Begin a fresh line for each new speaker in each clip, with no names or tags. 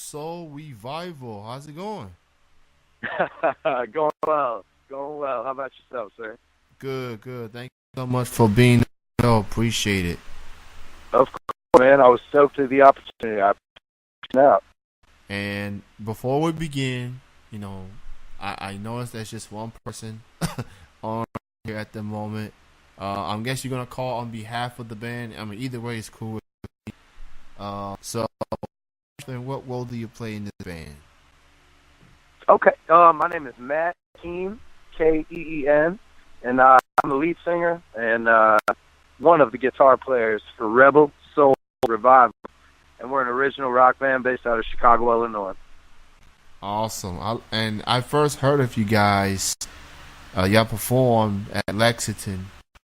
Soul Revival. How's it going?
Going well. Going well. How about yourself, sir?
Good, good. Thank you so much for being on. Appreciate it.
Of course, man. I was stoked to the opportunity. I now.
And before we begin, you know, I noticed there's just one person on here at the moment. I guess you're gonna call on behalf of the band. I mean, either way is cool. So, what role do you play in this band?
Okay. My name is Matt Keen, Keen, and I'm the lead singer and one of the guitar players for Rebel Soul Revival. And we're an original rock band based out of Chicago, Illinois.
Awesome. I first heard of you guys. Y'all performed at Lexington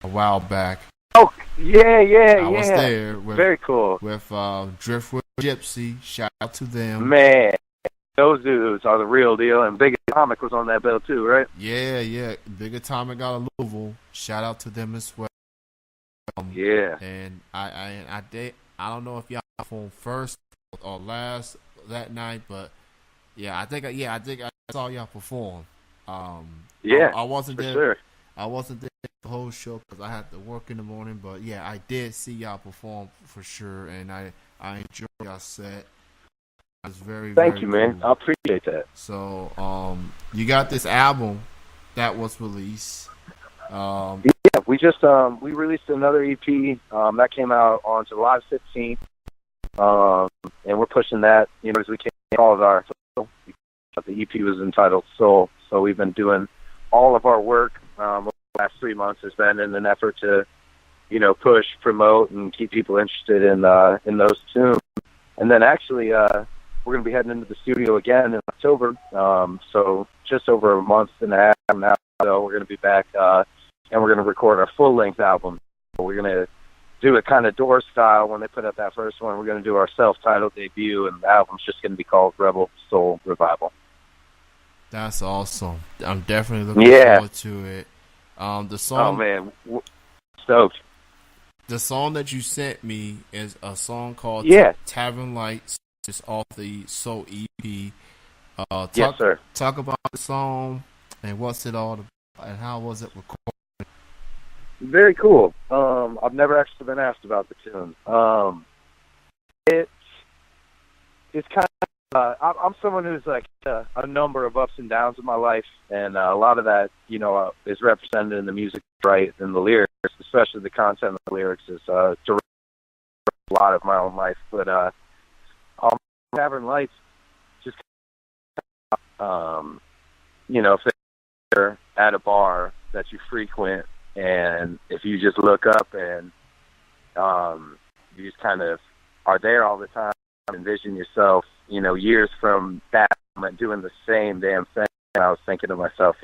a while back.
Oh, yeah.
I was there with
Very cool.
Driftwood Gypsy. Shout out to them.
Man, those dudes are the real deal. And Big Atomic was on that bill too, right?
Yeah. Big Atomic out of Louisville. Shout out to them as well.
Yeah.
And I don't know if y'all performed first or last that night, but I think I saw y'all perform.
Yeah.
I wasn't
for
there.
Sure.
I wasn't there the whole show because I had to work in the morning. But yeah, I did see y'all perform for sure, and I enjoyed y'all set. It was very
Thank you, man.
cool.
I appreciate that.
So you got this album that was released.
Yeah, we just we released another EP that came out on July 15th, and we're pushing that as we can. All of our the EP was entitled Soul, so we've been doing all of our work over the last 3 months has been in an effort to push, promote, and keep people interested in those tunes. And then actually we're going to be heading into the studio again in October, so just over a month and a half now. So we're going to be back. And we're going to record our full-length album. We're going to do it kind of Doors style when they put out that first one. We're going to do our self-titled debut, and the album's just going to be called Rebel Soul Revival.
That's awesome. I'm definitely looking forward to it. The song.
Oh man, stoked.
The song that you sent me is a song called Tavern Lights. It's off the Soul EP.
Yes, sir.
Talk about the song and what's it all about and how was it recorded.
Very cool. I've never actually been asked about the tune. It's kind of. I'm someone who's like a number of ups and downs in my life, and a lot of that, is represented in the music, right, and the lyrics. Especially the content of the lyrics is direct a lot of my own life. But Tavern Lights, just if they're at a bar that you frequent. And if you just look up and you just kind of are there all the time, envision yourself, years from that moment doing the same damn thing. And I was thinking to myself,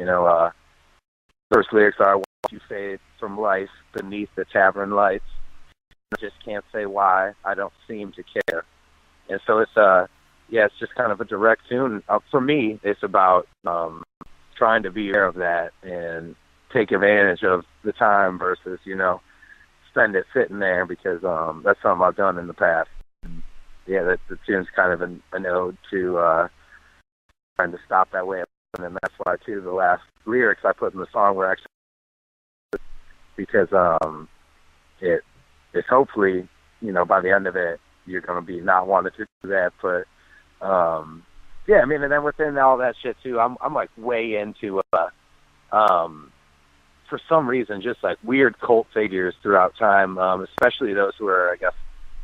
first lyrics are, "Watch you fade from life beneath the tavern lights. I just can't say why. I don't seem to care." And so it's just kind of a direct tune. For me, it's about trying to be aware of that and take advantage of the time versus, spend it sitting there because that's something I've done in the past. And the tune's kind of an ode to trying to stop that way. And that's why, too, the last lyrics I put in the song were actually because it's hopefully, by the end of it, you're going to be not wanting to do that. But, and then within all that shit, too, I'm like way into for some reason, just like weird cult figures throughout time, especially those who are, I guess,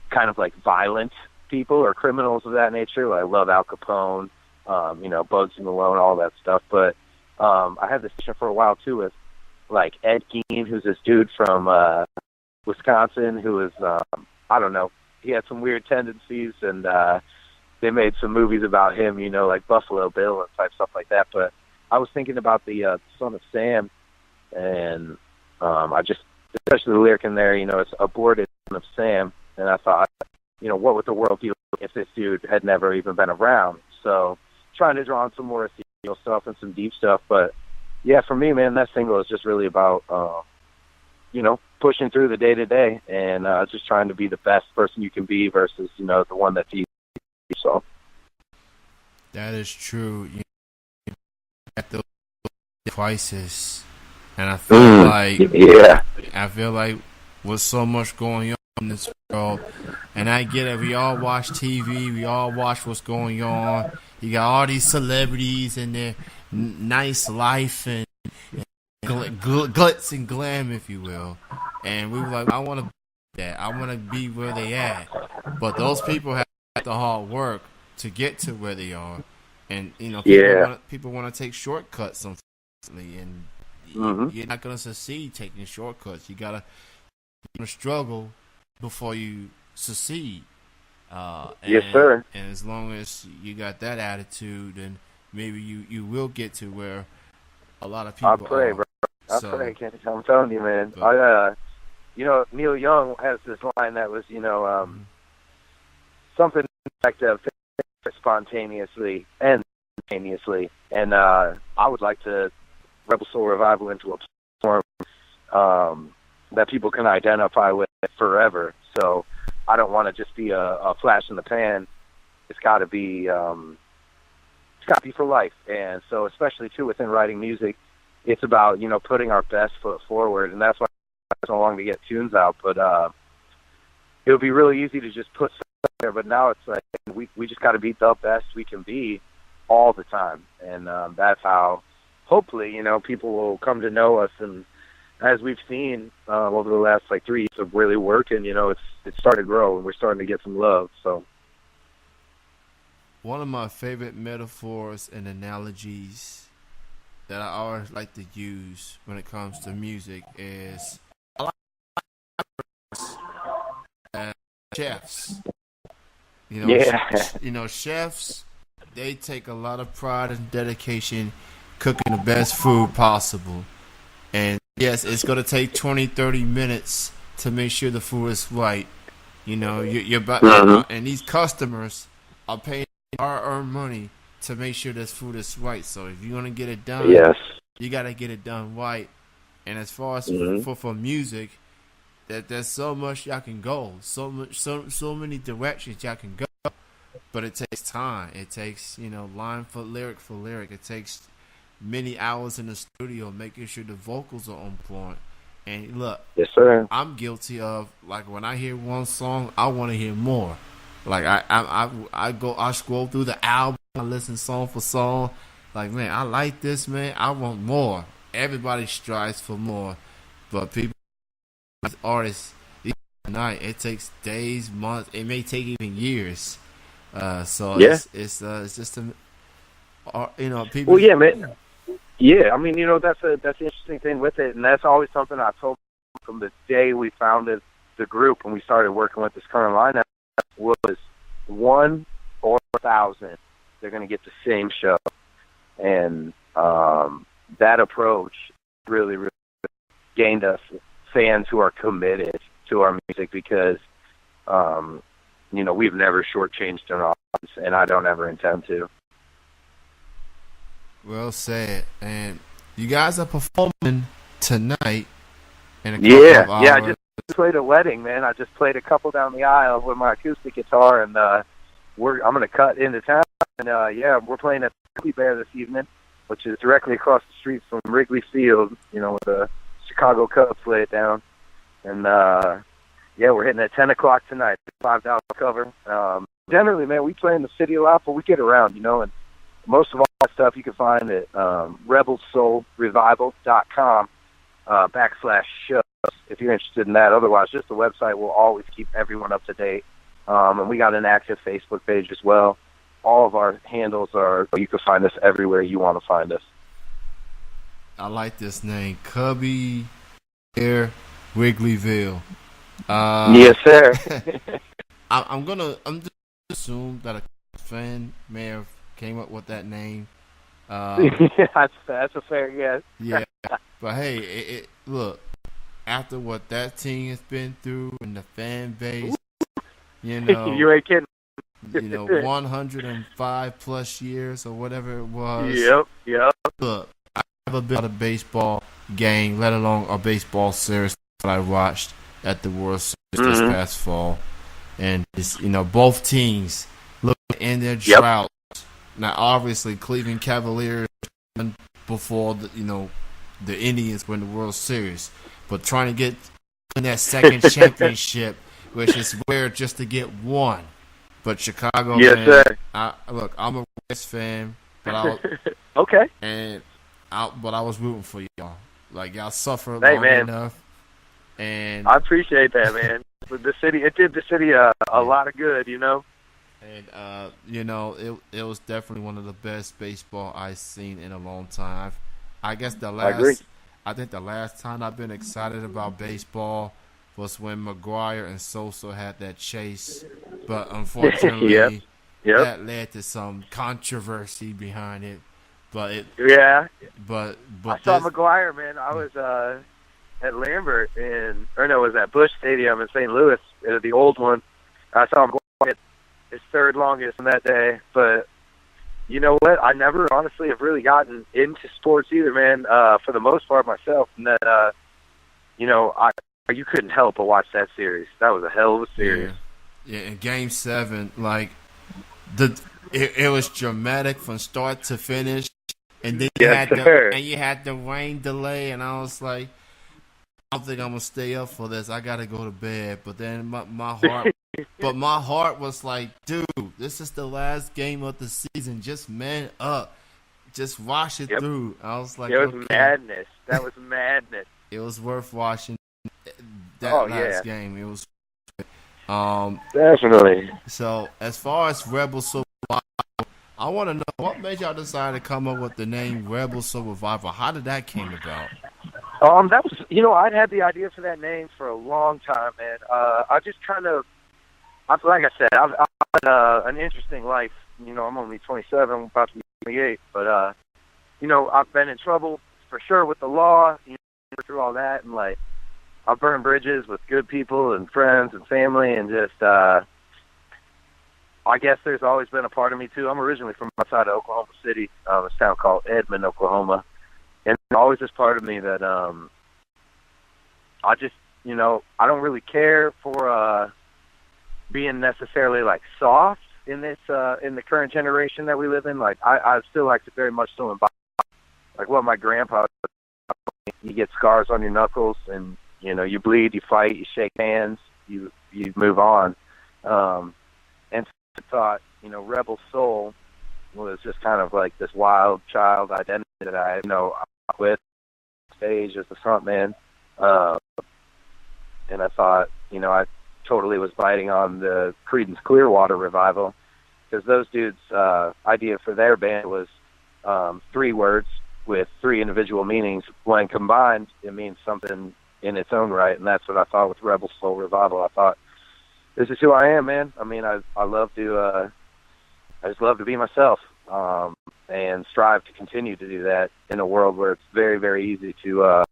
kind of like violent people or criminals of that nature. Like I love Al Capone, Bugsy Malone, all that stuff. But I had this for a while too with like Ed Gein, who's this dude from Wisconsin, who is I don't know, he had some weird tendencies, and they made some movies about him, like Buffalo Bill and type stuff like that. But I was thinking about the Son of Sam. And I just, especially the lyric in there, it's aborted Son of Sam. And I thought, what would the world be like if this dude had never even been around? So trying to draw on some more ethereal stuff and some deep stuff. But yeah, for me, man, that single is just really about, pushing through the day to day and just trying to be the best person you can be versus, the one that's easy. So.
That is true. You know, at the crisis, and I feel like with so much going on in this world, and I get it. We all watch TV. We all watch what's going on. You got all these celebrities and their nice life and glitz and glam, if you will. And we were like, I want to be that. I want to be where they at. But those people have the hard work to get to where they are. And, you know, people want to take shortcuts, unfortunately. And you're not going to succeed taking shortcuts. You got to struggle before you succeed.
Yes, sir.
And as long as you got that attitude, then maybe you will get to where a lot of people
I pray,
are.
Bro. I pray, Kenny. I'm telling you, man. You know, Neil Young has this line that was, you know, something like that, spontaneously and instantaneously. And I would like to Rebel Soul Revival into a platform that people can identify with forever. So I don't want to just be a flash in the pan. It's got to be for life. And so, especially too within writing music, it's about, you know, putting our best foot forward, and that's why it took so long to get tunes out. But it would be really easy to just put stuff there. But now it's like we just got to be the best we can be all the time, and that's how hopefully, you know, people will come to know us. And as we've seen over the last 3 years of really working, you know, it's starting to grow, and we're starting to get some love. So
one of my favorite metaphors and analogies that I always like to use when it comes to music is chefs. You know, chefs, they take a lot of pride and dedication cooking the best food possible. And yes, it's going to take 20, 30 minutes to make sure the food is right. You know, and these customers are paying hard-earned money to make sure this food is right. So if you're going to get it done, you got to get it done right. And as far as for music, that there's so much y'all can go, so many directions y'all can go, but it takes time. It takes, you know, line for lyric. It takes many hours in the studio making sure the vocals are on point. And look,
yes, sir.
I'm guilty of, like, when I hear one song, I want to hear more. Like I scroll through the album, I listen song for song. Like, man, I like this, man. I want more. Everybody strives for more, but people, artists, night, it takes days, months. It may take even years. So it's just you know, people.
Well, yeah, man. Yeah, I mean, you know, that's the interesting thing with it, and that's always something I told from the day we founded the group and we started working with this current lineup was 1 or 1,000. They're going to get the same show, and that approach really, really gained us fans who are committed to our music because, you know, we've never shortchanged an audience, and I don't ever intend to.
Well said. And you guys are performing tonight in a couple of hours.
Yeah, I just played a wedding, man. I just played a couple down the aisle with my acoustic guitar, and I'm going to cut into town. And, we're playing at Cookie Bear this evening, which is directly across the street from Wrigley Field, you know, where the Chicago Cubs lay it down. And, we're hitting at 10 o'clock tonight. $5 cover. Generally, man, we play in the city a lot, but we get around, you know, and most of all that stuff you can find at rebelsoulrevival.com /shows if you're interested in that. Otherwise, just the website will always keep everyone up to date. And we got an active Facebook page as well. All of our handles you can find us everywhere you want to find us.
I like this name, Cubby Air Wrigleyville.
Yes, sir.
I'm just assume that a fan may have came up with that name.
That's a fair guess.
Yeah, but hey, look, after what that team has been through and the fan base, you know,
you ain't kidding.
You know, 105 plus years or whatever it was.
Yep.
Look, I've never been at a baseball game, let alone a baseball series that I watched at the World Series this past fall, and it's, you know, both teams look in their drought. Now, obviously, Cleveland Cavaliers before the Indians win the World Series, but trying to get in that second championship, which is rare just to get one. But Chicago,
yes,
man,
sir.
Look, I'm a Reds fan, but I
okay.
but I was rooting for y'all. Like y'all suffered
hey,
long
man.
enough, and
I appreciate that, man. It did the city a lot of good, you know.
And it was definitely one of the best baseball I've seen in a long time. I think the last time I've been excited about baseball was when McGwire and Sosa had that chase, but unfortunately,
yep.
that led to some controversy behind it. But
I saw
this,
McGwire, man. I was at Lambert it was at Busch Stadium in St. Louis, the old one. I saw McGwire hit his third longest on that day. But you know what? I never honestly have really gotten into sports either, man. For the most part myself, and then you couldn't help but watch that series. That was a hell of a series.
Yeah, in Game 7, like it was dramatic from start to finish, and then you had the rain delay, and I was like, I don't think I'm gonna stay up for this. I gotta go to bed. But then my heart was like, dude, this is the last game of the season. Just man up, just wash it through. I was like,
it was madness. That was madness.
It was worth watching that last game. It was
definitely.
So as far as Rebel Soul Revival, I want to know what made y'all decide to come up with the name Rebel Soul Revival. How did that came about?
That was, I'd had the idea for that name for a long time, man. I just kind of, like I said, I've had an interesting life. I'm only 27, I'm about to be 28, but I've been in trouble for sure with the law, through all that, and like I've burned bridges with good people and friends and family, and just I guess there's always been a part of me too. I'm originally from outside of Oklahoma City, a town called Edmond, Oklahoma. And there's always this part of me that I just, I don't really care for being necessarily like soft in this in the current generation that we live in. Like I still like to very much still embody like what my grandpa. You get scars on your knuckles, and you bleed, you fight, you shake hands, you move on. And I thought, Rebel Soul was just kind of like this wild child identity that I with stage as the front man, and I thought I totally was biting on the Creedence Clearwater Revival, because those dudes idea for their band was 3 words with 3 individual meanings. When combined, it means something in its own right, and that's what I thought with Rebel Soul Revival. I thought, this is who I am, man. I mean, I love to I just love to be myself, and strive to continue to do that in a world where it's very, very easy to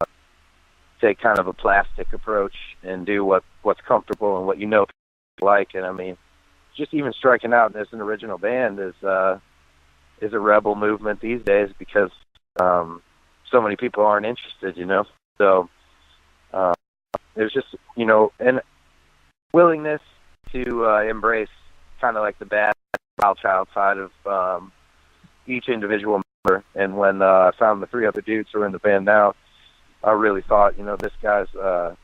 take kind of a plastic approach and do what's comfortable and what people like. And I mean, just even striking out as an original band is a rebel movement these days, because so many people aren't interested, So there's just an willingness to embrace kind of like the bad wild child side of each individual member. And when I found the 3 other dudes who are in the band now, I really thought, these guys are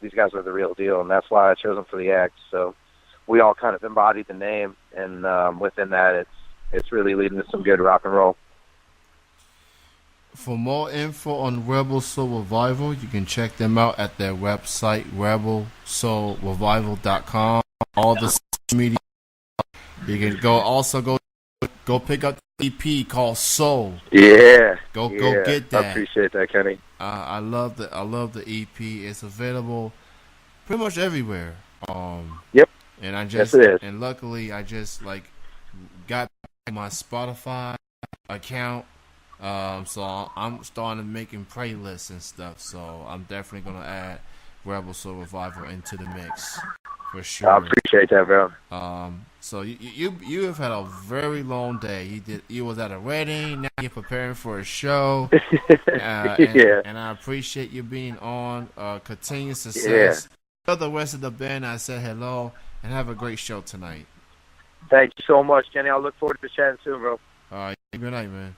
the real deal, and that's why I chose them for the act. So we all kind of embodied the name, and within that, it's really leading to some good rock and roll.
For more info on Rebel Soul Revival, you can check them out at their website, rebelsoulrevival.com. All the social media. You can go pick up the EP called Soul.
Yeah.
Go get that.
I appreciate that, Kenny.
I love the EP. It's available pretty much everywhere.
Yep.
And
yes, it is.
And luckily I just got my Spotify account. So I'm starting making playlists and stuff. So I'm definitely gonna add Rebel Soul Revival into the mix for sure.
I appreciate that, bro.
So you have had a very long day. You was at a wedding. Now you're preparing for a show. And I appreciate you being on. Continued success. Tell the rest of the band I said hello, and have a great show tonight.
Thank you so much, Kenny. I'll look forward to chatting soon, bro.
All right. Good night, man.